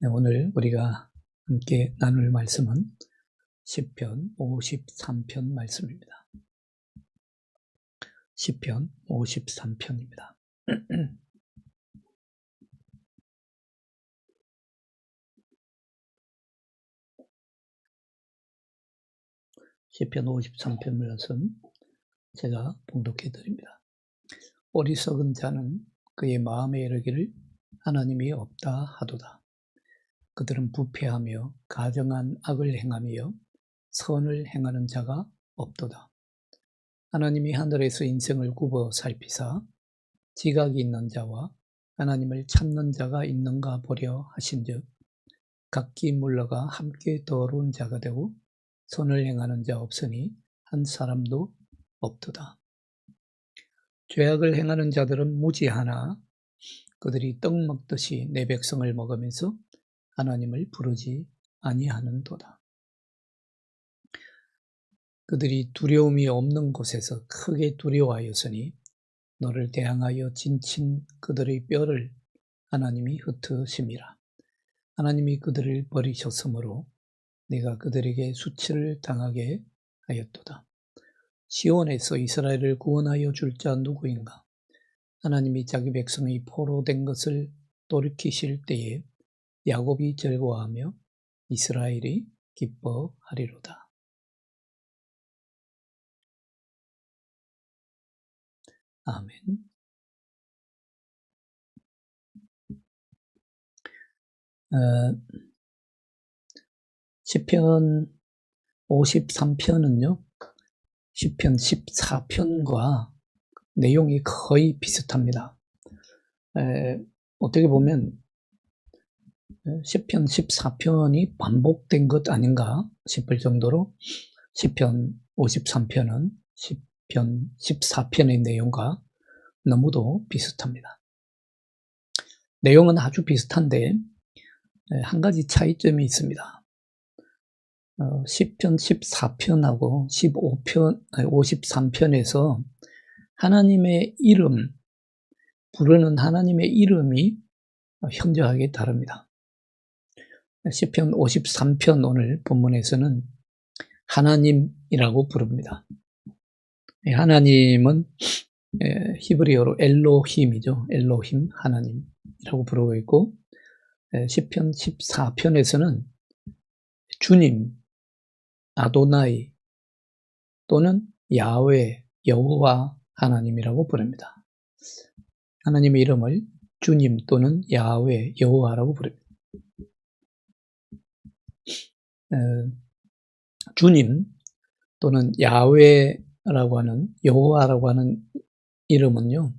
네, 오늘 우리가 함께 나눌 말씀은 시편 53편 말씀입니다. 시편 53편입니다. 시편 53편 말씀 제가 봉독해 드립니다. 어리석은 자는 그의 마음에 이르기를 하나님이 없다 하도다. 그들은 부패하며 가정한 악을 행하며 선을 행하는 자가 없도다. 하나님이 하늘에서 인생을 굽어 살피사 지각이 있는 자와 하나님을 찾는 자가 있는가 보려 하신즉 각기 물러가 함께 더러운 자가 되고 선을 행하는 자 없으니 한 사람도 없도다. 죄악을 행하는 자들은 무지하나 그들이 떡 먹듯이 내 백성을 먹으면서 하나님을 부르지 아니하는도다. 그들이 두려움이 없는 곳에서 크게 두려워하였으니 너를 대항하여 진친 그들의 뼈를 하나님이 흩으심이라. 하나님이 그들을 버리셨으므로 내가 그들에게 수치를 당하게 하였도다. 시온에서 이스라엘을 구원하여 줄 자 누구인가? 하나님이 자기 백성이 포로된 것을 돌이키실 때에 야곱이 즐거워하며 이스라엘이 기뻐하리로다. 아멘. 시편 53편은요, 시편 14편과 내용이 거의 비슷합니다. 어떻게 보면 시편 14편이 반복된 것 아닌가 싶을 정도로 시편 53편은 시편 14편의 내용과 너무도 비슷합니다. 내용은 아주 비슷한데 한 가지 차이점이 있습니다. 시편 14편하고 53편에서 하나님의 이름, 부르는 하나님의 이름이 현저하게 다릅니다. 시편 53편 오늘 본문에서는 하나님이라고 부릅니다. 하나님은 히브리어로 엘로힘이죠. 엘로힘, 하나님이라고 부르고 있고, 시편 14편에서는 주님, 아도나이 또는 야훼, 여호와 하나님이라고 부릅니다. 하나님의 이름을 주님 또는 야훼, 여호와라고 부릅니다. 주님 또는 야훼라고 하는, 여호와라고 하는 이름은요,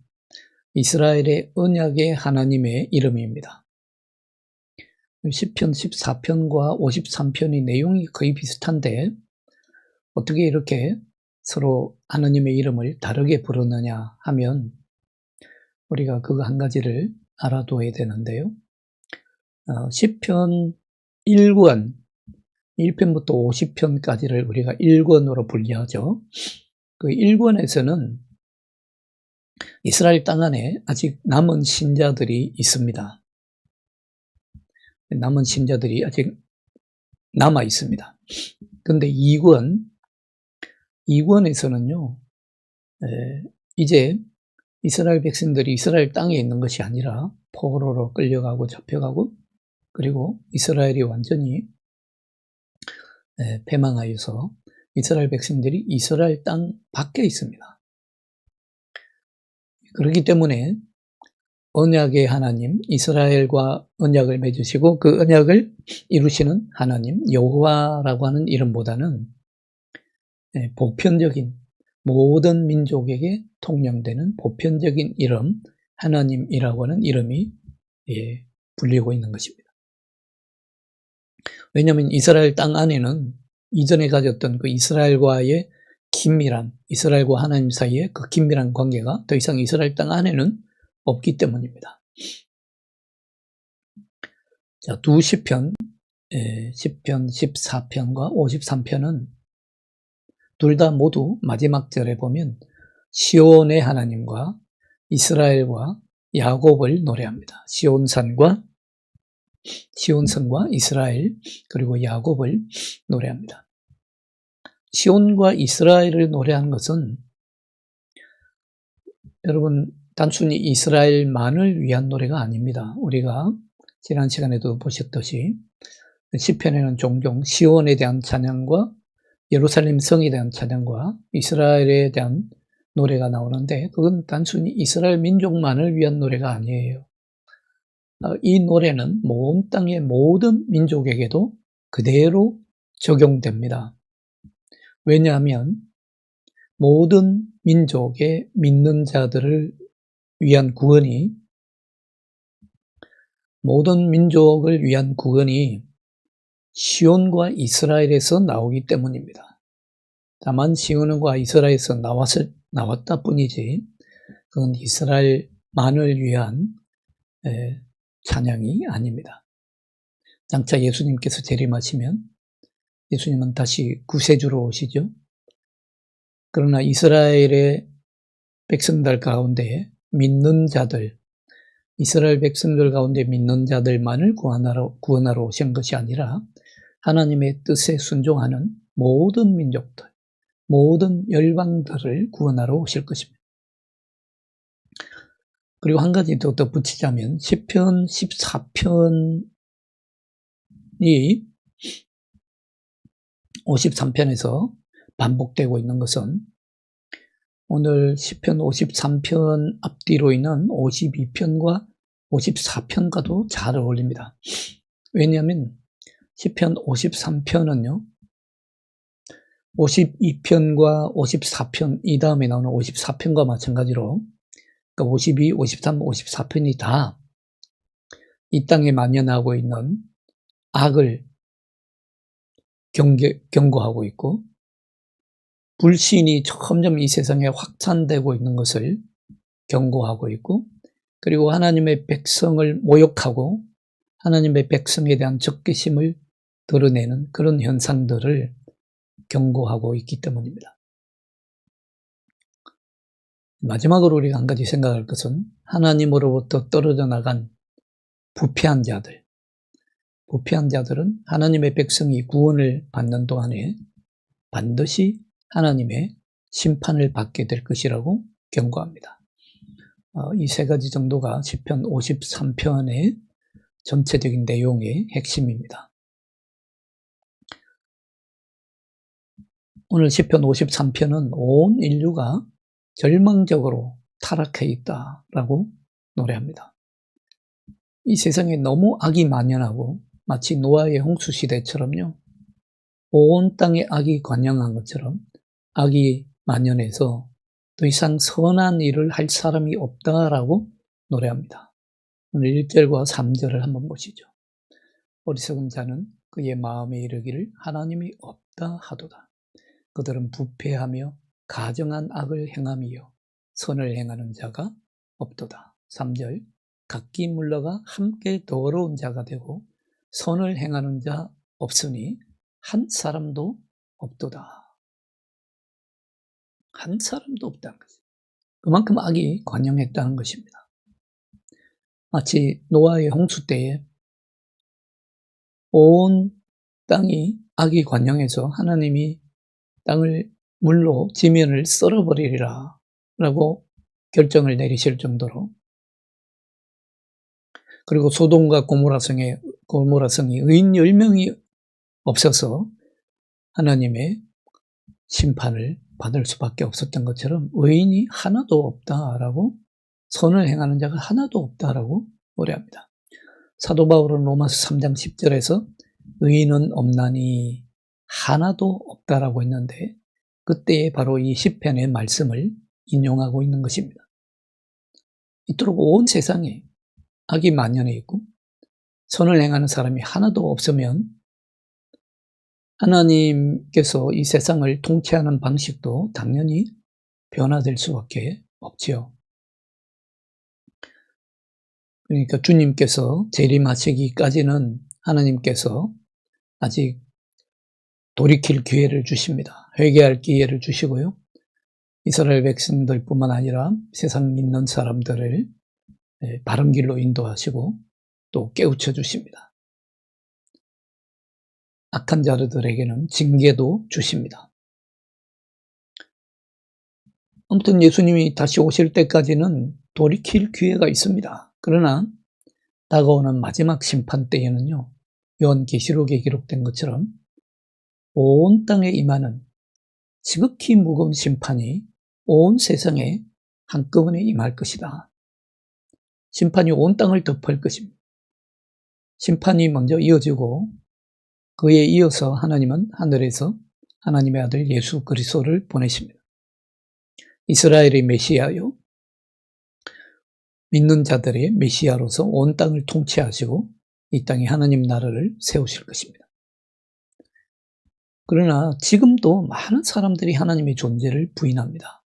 이스라엘의 언약의 하나님의 이름입니다. 시편 14편과 53편의 내용이 거의 비슷한데 어떻게 이렇게 서로 하나님의 이름을 다르게 부르느냐 하면 우리가 그거 한 가지를 알아둬야 되는데요. 시편 1권, 1편부터 50편까지를 우리가 1권으로 분류하죠. 그 1권에서는 이스라엘 땅 안에 아직 남은 신자들이 있습니다. 남은 신자들이 아직 남아 있습니다. 그런데 2권에서는요, 이제 이스라엘 백성들이 이스라엘 땅에 있는 것이 아니라 포로로 끌려가고 잡혀가고 그리고 이스라엘이 완전히 패망하여서 이스라엘 백성들이 이스라엘 땅 밖에 있습니다. 그렇기 때문에 언약의 하나님, 이스라엘과 언약을 맺으시고 그 언약을 이루시는 하나님, 여호와라고 하는 이름보다는 보편적인 모든 민족에게 통용되는 보편적인 이름, 하나님이라고 하는 이름이 불리고 있는 것입니다. 왜냐하면 이스라엘 땅 안에는 이전에 가졌던 그 이스라엘과의 긴밀한, 이스라엘과 하나님 사이의 그 긴밀한 관계가 더 이상 이스라엘 땅 안에는 없기 때문입니다. 자, 두 시편, 시편 14편과 53편은 둘 다 모두 마지막 절에 보면 시온의 하나님과 이스라엘과 야곱을 노래합니다. 시온산과 시온성과 이스라엘 그리고 야곱을 노래합니다. 시온과 이스라엘을 노래하는 것은 여러분 단순히 이스라엘만을 위한 노래가 아닙니다. 우리가 지난 시간에도 보셨듯이 시편에는 종종 시온에 대한 찬양과 예루살렘 성에 대한 찬양과 이스라엘에 대한 노래가 나오는데 그건 단순히 이스라엘 민족만을 위한 노래가 아니에요. 이 노래는 온 땅의 모든 민족에게도 그대로 적용됩니다. 왜냐하면 모든 민족의 믿는 자들을 위한 구원이 모든 민족을 위한 구원이 시온과 이스라엘에서 나오기 때문입니다. 다만 시온과 이스라엘에서 나왔다 뿐이지 그건 이스라엘만을 위한 찬양이 아닙니다. 장차 예수님께서 재림하시면 예수님은 다시 구세주로 오시죠. 그러나 이스라엘의 백성들 가운데 믿는 자들, 이스라엘 백성들 가운데 믿는 자들만을 구원하러 오신 것이 아니라 하나님의 뜻에 순종하는 모든 민족들, 모든 열방들을 구원하러 오실 것입니다. 그리고 한 가지 더 덧붙이자면 시편 14편이 53편에서 반복되고 있는 것은 오늘 시편 53편 앞뒤로 있는 52편과 54편과도 잘 어울립니다. 왜냐하면 시편 53편은요 52편과 54편 이 다음에 나오는 54편과 마찬가지로 그러니까 52, 53, 54편이 다 이 땅에 만연하고 있는 악을 경고하고 있고 불신이 점점 이 세상에 확산되고 있는 것을 경고하고 있고 그리고 하나님의 백성을 모욕하고 하나님의 백성에 대한 적개심을 드러내는 그런 현상들을 경고하고 있기 때문입니다. 마지막으로 우리가 한 가지 생각할 것은 하나님으로부터 떨어져 나간 부패한 자들은 하나님의 백성이 구원을 받는 동안에 반드시 하나님의 심판을 받게 될 것이라고 경고합니다. 이 세 가지 정도가 시편 53편의 전체적인 내용의 핵심입니다. 오늘 시편 53편은 온 인류가 절망적으로 타락해 있다라고 노래합니다. 이 세상에 너무 악이 만연하고 마치 노아의 홍수 시대처럼요. 온 땅에 악이 관영한 것처럼 악이 만연해서 더 이상 선한 일을 할 사람이 없다라고 노래합니다. 오늘 1절과 3절을 한번 보시죠. 어리석은 자는 그의 마음에 이르기를 하나님이 없다 하도다. 그들은 부패하며 가정한 악을 행함이요 선을 행하는 자가 없도다. 3절 각기 물러가 함께 더러운 자가 되고 선을 행하는 자 없으니 한 사람도 없도다. 한 사람도 없다는 것입니다. 그만큼 악이 관영했다는 것입니다. 마치 노아의 홍수 때에 온 땅이 악이 관영해서 하나님이 땅을 물로 지면을 썰어버리리라 라고 결정을 내리실 정도로 그리고 소돔과 고모라성이 의인 10명이 없어서 하나님의 심판을 받을 수밖에 없었던 것처럼 의인이 하나도 없다라고 선을 행하는 자가 하나도 없다라고 노래합니다. 사도 바울은 로마서 3장 10절에서 의인은 없나니 하나도 없다라고 했는데 그때에 바로 이 시편의 말씀을 인용하고 있는 것입니다. 이토록 온 세상에 악이 만연해 있고 선을 행하는 사람이 하나도 없으면 하나님께서 이 세상을 통치하는 방식도 당연히 변화될 수밖에 없지요. 그러니까 주님께서 재림하시기까지는 하나님께서 아직 돌이킬 기회를 주십니다. 회개할 기회를 주시고요. 이스라엘 백성들뿐만 아니라 세상 믿는 사람들을 바른 길로 인도하시고 또 깨우쳐 주십니다. 악한 자들에게는 징계도 주십니다. 아무튼 예수님이 다시 오실 때까지는 돌이킬 기회가 있습니다. 그러나 다가오는 마지막 심판 때에는요, 요한계시록에 기록된 것처럼 온 땅에 임하는 지극히 무거운 심판이 온 세상에 한꺼번에 임할 것이다. 심판이 온 땅을 덮을 것입니다. 심판이 먼저 이어지고 그에 이어서 하나님은 하늘에서 하나님의 아들 예수 그리스도를 보내십니다. 이스라엘의 메시아요, 믿는 자들의 메시아로서 온 땅을 통치하시고 이 땅에 하나님 나라를 세우실 것입니다. 그러나 지금도 많은 사람들이 하나님의 존재를 부인합니다.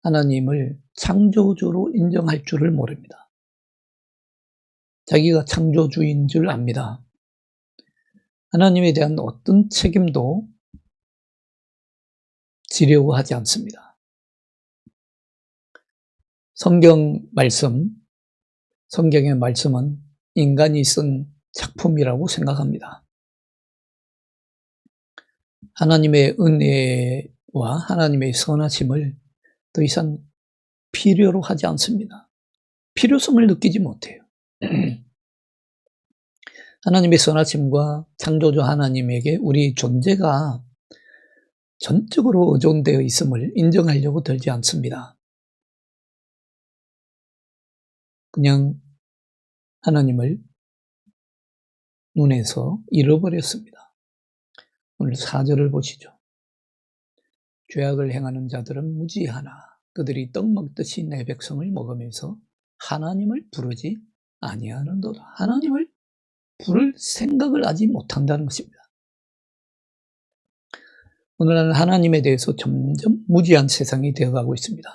하나님을 창조주로 인정할 줄을 모릅니다. 자기가 창조주인 줄 압니다. 하나님에 대한 어떤 책임도 지려고 하지 않습니다. 성경의 말씀은 인간이 쓴 작품이라고 생각합니다. 하나님의 은혜와 하나님의 선하심을 더 이상 필요로 하지 않습니다. 필요성을 느끼지 못해요. 하나님의 선하심과 창조주 하나님에게 우리 존재가 전적으로 의존되어 있음을 인정하려고 들지 않습니다. 그냥 하나님을 눈에서 잃어버렸습니다. 오늘 4절을 보시죠. 죄악을 행하는 자들은 무지하나 그들이 떡 먹듯이 내 백성을 먹으면서 하나님을 부르지 아니하는도다. 하나님을 부를 생각을 하지 못한다는 것입니다. 오늘날은 하나님에 대해서 점점 무지한 세상이 되어가고 있습니다.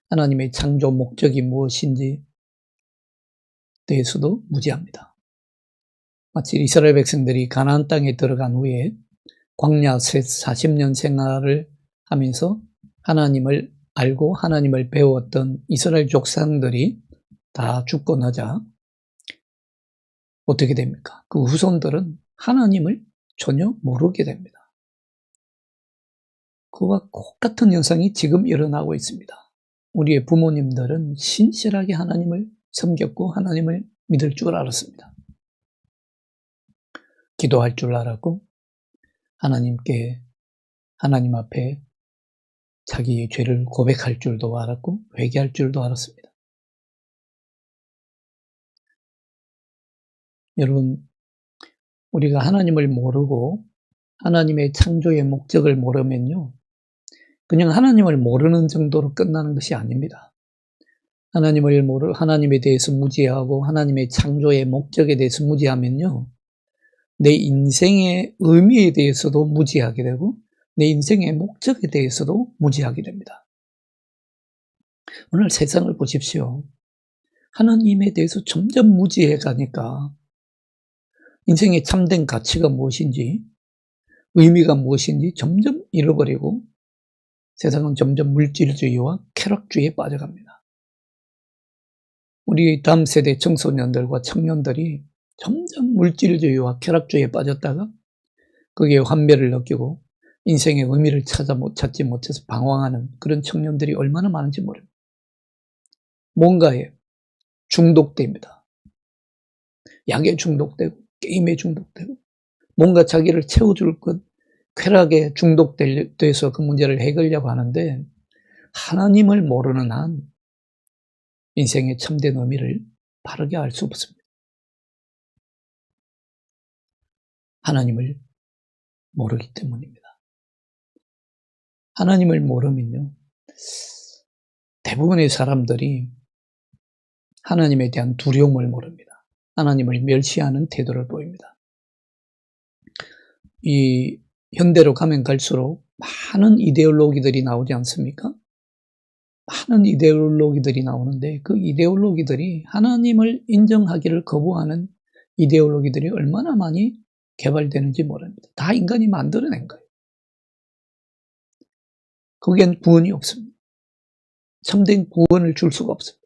하나님의 창조 목적이 무엇인지 대해서도 무지합니다. 마치 이스라엘 백성들이 가나안 땅에 들어간 후에 광야 40년 생활을 하면서 하나님을 알고 하나님을 배웠던 이스라엘 족상들이 다 죽고 나자 어떻게 됩니까? 그 후손들은 하나님을 전혀 모르게 됩니다. 그와 똑같은 현상이 지금 일어나고 있습니다. 우리의 부모님들은 신실하게 하나님을 섬겼고 하나님을 믿을 줄 알았습니다. 기도할 줄 알았고 하나님 앞에 자기의 죄를 고백할 줄도 알았고 회개할 줄도 알았습니다. 여러분, 우리가 하나님을 모르고 하나님의 창조의 목적을 모르면요, 그냥 하나님을 모르는 정도로 끝나는 것이 아닙니다. 하나님에 대해서 무지하고 하나님의 창조의 목적에 대해서 무지하면요, 내 인생의 의미에 대해서도 무지하게 되고 내 인생의 목적에 대해서도 무지하게 됩니다. 오늘 세상을 보십시오. 하나님에 대해서 점점 무지해 가니까 인생의 참된 가치가 무엇인지, 의미가 무엇인지 점점 잃어버리고 세상은 점점 물질주의와 쾌락주의에 빠져갑니다. 우리 다음 세대 청소년들과 청년들이 점점 물질주의와 쾌락주의에 빠졌다가 거기에 환멸을 느끼고 인생의 의미를 찾지 못해서 방황하는 그런 청년들이 얼마나 많은지 모릅니다. 뭔가에 중독됩니다. 약에 중독되고 게임에 중독되고 뭔가 자기를 채워줄 것, 쾌락에 중독돼서 그 문제를 해결하려고 하는데 하나님을 모르는 한 인생의 참된 의미를 바르게 알 수 없습니다. 하나님을 모르기 때문입니다. 하나님을 모르면요, 대부분의 사람들이 하나님에 대한 두려움을 모릅니다. 하나님을 멸시하는 태도를 보입니다. 이 현대로 가면 갈수록 많은 이데올로기들이 나오지 않습니까? 많은 이데올로기들이 나오는데 그 이데올로기들이 하나님을 인정하기를 거부하는 이데올로기들이 얼마나 많이 개발되는지 모릅니다. 다 인간이 만들어낸 거예요. 거기엔 구원이 없습니다. 참된 구원을 줄 수가 없습니다.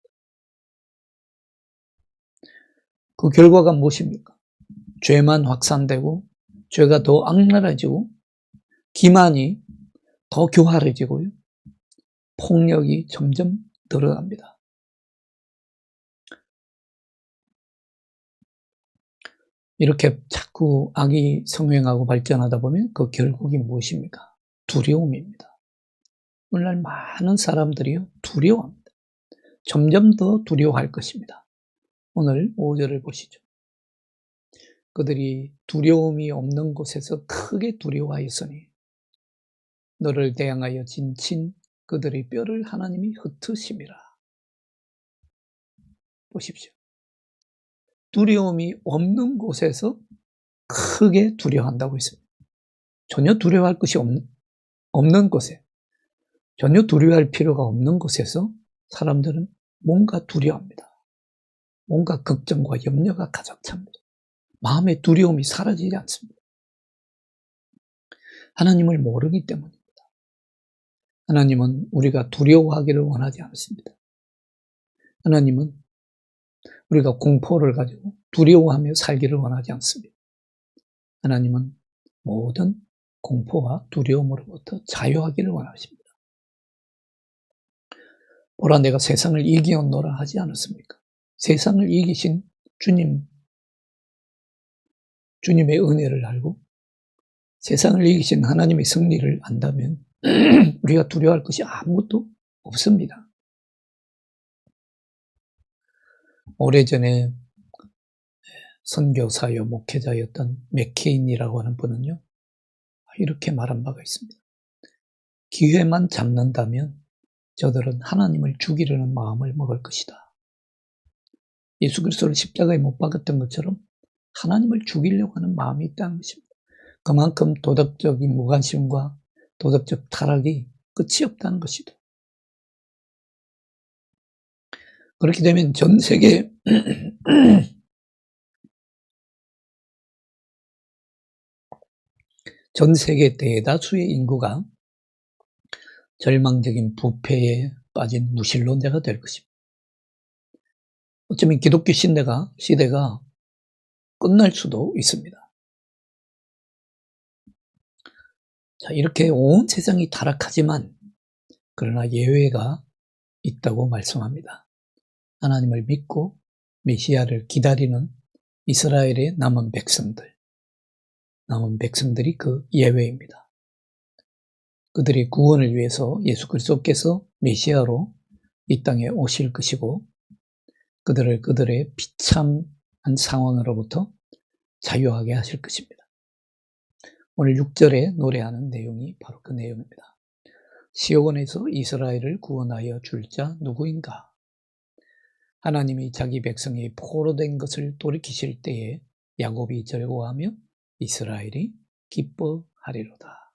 그 결과가 무엇입니까? 죄만 확산되고 죄가 더 악랄해지고 기만이 더 교활해지고요. 폭력이 점점 늘어납니다. 이렇게 자꾸 악이 성행하고 발전하다 보면 그 결국이 무엇입니까? 두려움입니다. 오늘날 많은 사람들이요, 두려워합니다. 점점 더 두려워할 것입니다. 오늘 5절을 보시죠. 그들이 두려움이 없는 곳에서 크게 두려워하였으니 너를 대항하여 진친 그들의 뼈를 하나님이 흩으심이라. 보십시오. 두려움이 없는 곳에서 크게 두려워한다고 했습니다. 전혀 두려워할 것이 없는 곳에, 전혀 두려워할 필요가 없는 곳에서 사람들은 뭔가 두려워합니다. 뭔가 걱정과 염려가 가득 찹니다. 마음의 두려움이 사라지지 않습니다. 하나님을 모르기 때문입니다. 하나님은 우리가 두려워하기를 원하지 않습니다. 하나님은 우리가 공포를 가지고 두려워하며 살기를 원하지 않습니다. 하나님은 모든 공포와 두려움으로부터 자유하기를 원하십니다. 보라, 내가 세상을 이기었노라 하지 않았습니까? 세상을 이기신 주님의 은혜를 알고 세상을 이기신 하나님의 승리를 안다면 우리가 두려워할 것이 아무것도 없습니다. 오래전에 선교사요 목회자였던 맥케인이라고 하는 분은요, 이렇게 말한 바가 있습니다. 기회만 잡는다면 저들은 하나님을 죽이려는 마음을 먹을 것이다. 예수 그리스도를 십자가에 못 박았던 것처럼 하나님을 죽이려고 하는 마음이 있다는 것입니다. 그만큼 도덕적인 무관심과 도덕적 타락이 끝이 없다는 것이다. 그렇게 되면 전 세계 대다수의 인구가 절망적인 부패에 빠진 무신론자가 될 것입니다. 어쩌면 기독교 시대가 끝날 수도 있습니다. 자, 이렇게 온 세상이 타락하지만 그러나 예외가 있다고 말씀합니다. 하나님을 믿고 메시아를 기다리는 이스라엘의 남은 백성들이 그 예외입니다. 그들의 구원을 위해서 예수 그리스도께서 메시아로 이 땅에 오실 것이고 그들을 그들의 비참한 상황으로부터 자유하게 하실 것입니다. 오늘 6절에 노래하는 내용이 바로 그 내용입니다. 시온에서 이스라엘을 구원하여 줄 자 누구인가? 하나님이 자기 백성이 포로된 것을 돌이키실 때에 야곱이 즐거워하며 이스라엘이 기뻐하리로다.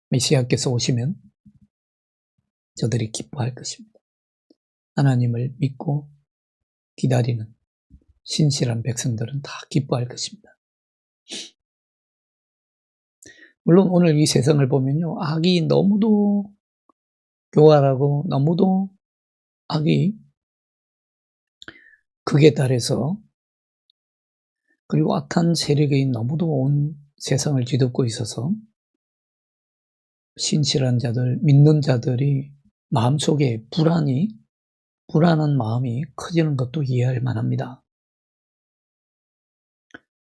메시아께서 오시면 저들이 기뻐할 것입니다. 하나님을 믿고 기다리는 신실한 백성들은 다 기뻐할 것입니다. 물론 오늘 이 세상을 보면요, 악이 너무도 교활하고 너무도 악이 극에 달해서 그리고 악한 세력이 너무도 온 세상을 뒤덮고 있어서 신실한 자들, 믿는 자들이 마음속에 불안한 마음이 커지는 것도 이해할 만합니다.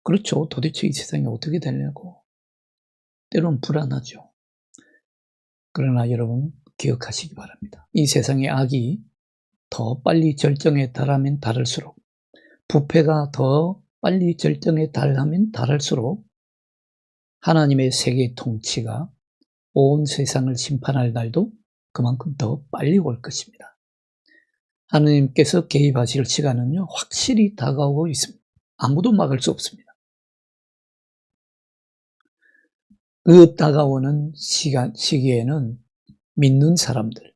그렇죠. 도대체 이 세상이 어떻게 되려고 때로는 불안하죠. 그러나 여러분 기억하시기 바랍니다. 이 세상의 악이 더 빨리 절정에 달하면 달할수록, 부패가 더 빨리 절정에 달하면 달할수록 하나님의 세계 통치가 온 세상을 심판할 날도 그만큼 더 빨리 올 것입니다. 하나님께서 개입하실 시간은요, 확실히 다가오고 있습니다. 아무도 막을 수 없습니다. 그 다가오는 시기에는 믿는 사람들은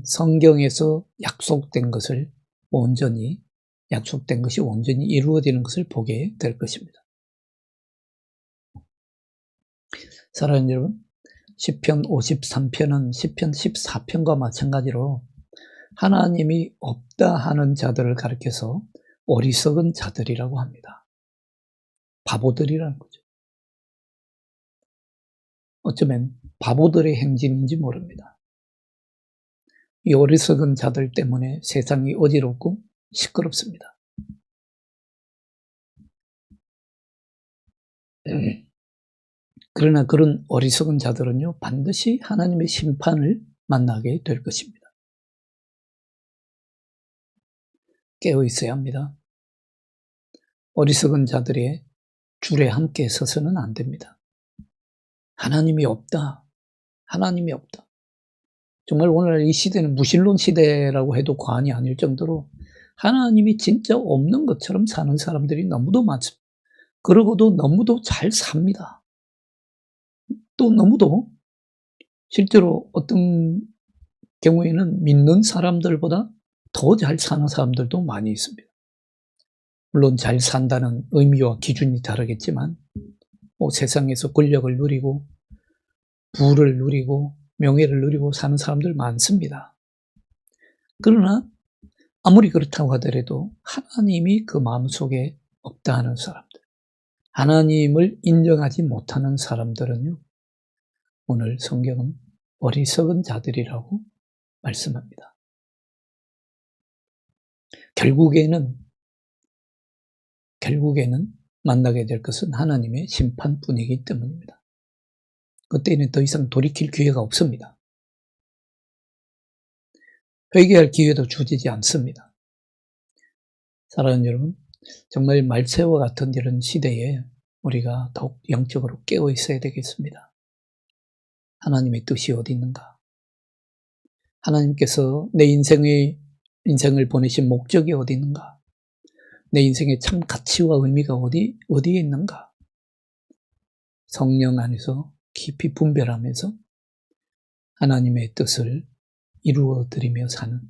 성경에서 약속된 것이 온전히 이루어지는 것을 보게 될 것입니다. 사랑하는 여러분, 시편 53편은 시편 14편과 마찬가지로 하나님이 없다 하는 자들을 가리켜서 어리석은 자들이라고 합니다. 바보들이라는 거죠. 어쩌면 바보들의 행진인지 모릅니다. 이 어리석은 자들 때문에 세상이 어지럽고 시끄럽습니다. 그러나 그런 어리석은 자들은요, 반드시 하나님의 심판을 만나게 될 것입니다. 깨어 있어야 합니다. 어리석은 자들의 줄에 함께 서서는 안 됩니다. 하나님이 없다. 하나님이 없다. 정말 오늘 이 시대는 무신론 시대라고 해도 과언이 아닐 정도로 하나님이 진짜 없는 것처럼 사는 사람들이 너무도 많습니다. 그러고도 너무도 잘 삽니다. 또 너무도 실제로 어떤 경우에는 믿는 사람들보다 더 잘 사는 사람들도 많이 있습니다. 물론 잘 산다는 의미와 기준이 다르겠지만 세상에서 권력을 누리고 부를 누리고 명예를 누리고 사는 사람들 많습니다. 그러나 아무리 그렇다고 하더라도 하나님이 그 마음속에 없다 하는 사람들, 하나님을 인정하지 못하는 사람들은요, 오늘 성경은 어리석은 자들이라고 말씀합니다. 결국에는 만나게 될 것은 하나님의 심판뿐이기 때문입니다. 그때는 더 이상 돌이킬 기회가 없습니다. 회개할 기회도 주어지지 않습니다. 사랑하는 여러분, 정말 말세와 같은 이런 시대에 우리가 더욱 영적으로 깨어 있어야 되겠습니다. 하나님의 뜻이 어디 있는가? 하나님께서 내 인생을 보내신 목적이 어디 있는가? 내 인생의 참 가치와 의미가 어디에 있는가? 성령 안에서 깊이 분별하면서 하나님의 뜻을 이루어 드리며 사는,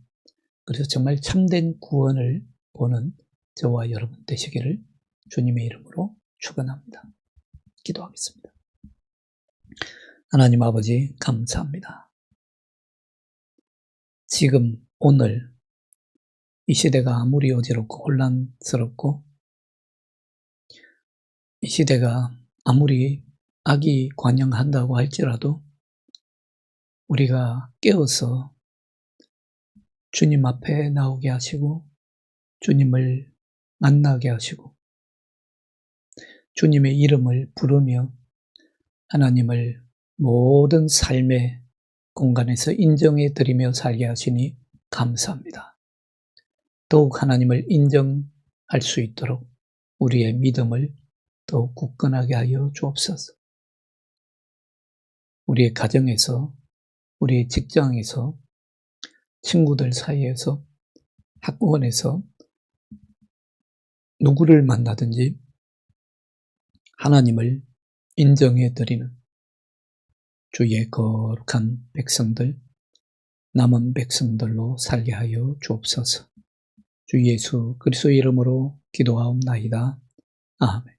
그래서 정말 참된 구원을 보는 저와 여러분 되시기를 주님의 이름으로 축원합니다. 기도하겠습니다. 하나님 아버지 감사합니다. 지금 오늘 이 시대가 아무리 어지럽고 혼란스럽고 이 시대가 아무리 악이 관영한다고 할지라도 우리가 깨어서 주님 앞에 나오게 하시고 주님을 만나게 하시고 주님의 이름을 부르며 하나님을 모든 삶의 공간에서 인정해 드리며 살게 하시니 감사합니다. 더욱 하나님을 인정할 수 있도록 우리의 믿음을 더욱 굳건하게 하여 주옵소서. 우리의 가정에서, 우리의 직장에서, 친구들 사이에서, 학원에서 누구를 만나든지 하나님을 인정해 드리는 주의 거룩한 백성들, 남은 백성들로 살게 하여 주옵소서. 주 예수 그리스도의 이름으로 기도하옵나이다. 아멘.